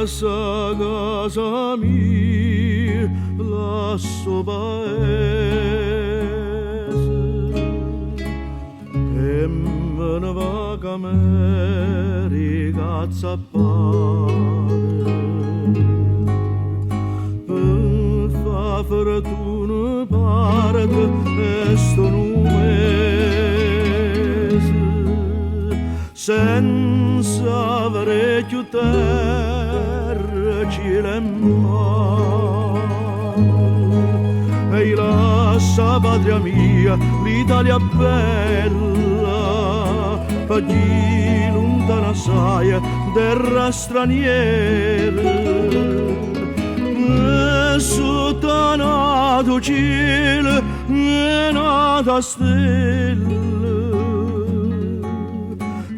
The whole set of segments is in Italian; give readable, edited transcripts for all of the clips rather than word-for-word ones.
Lascia casa mia, lascio paese e me ne va che America zappare per fa fortuna parte e sto un mese senza avere più terra, cielo e mare. E lascia patria mia, l'Italia bella, per chi lontana sai, terra straniera. E sotto nato cielo, e nata stella,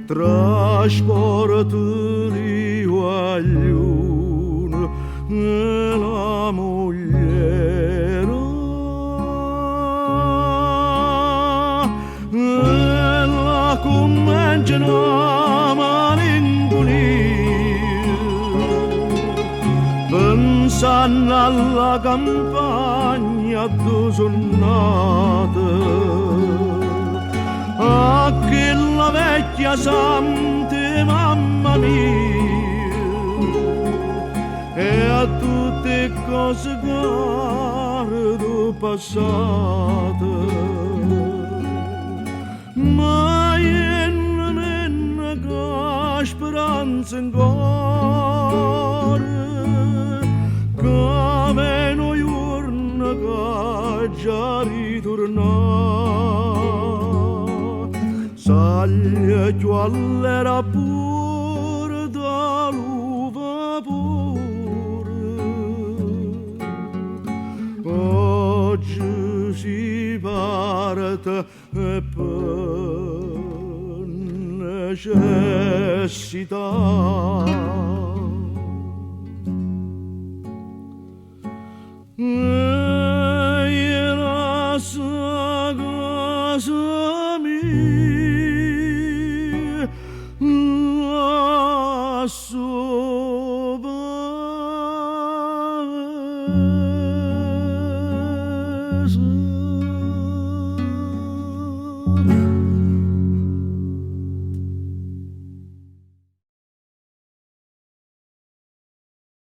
trasporti guaglione e la moglie e la cominciano a malinconia pensando alla campagna dove sono nata a quella vecchia sante mamma mia e a tutte cose care passate ma io non ho speranza in cuore come noi giorno che già ritornare saglia all'era pure dall'uva pure oggi si parte e per necessità e la sa casa mia la sua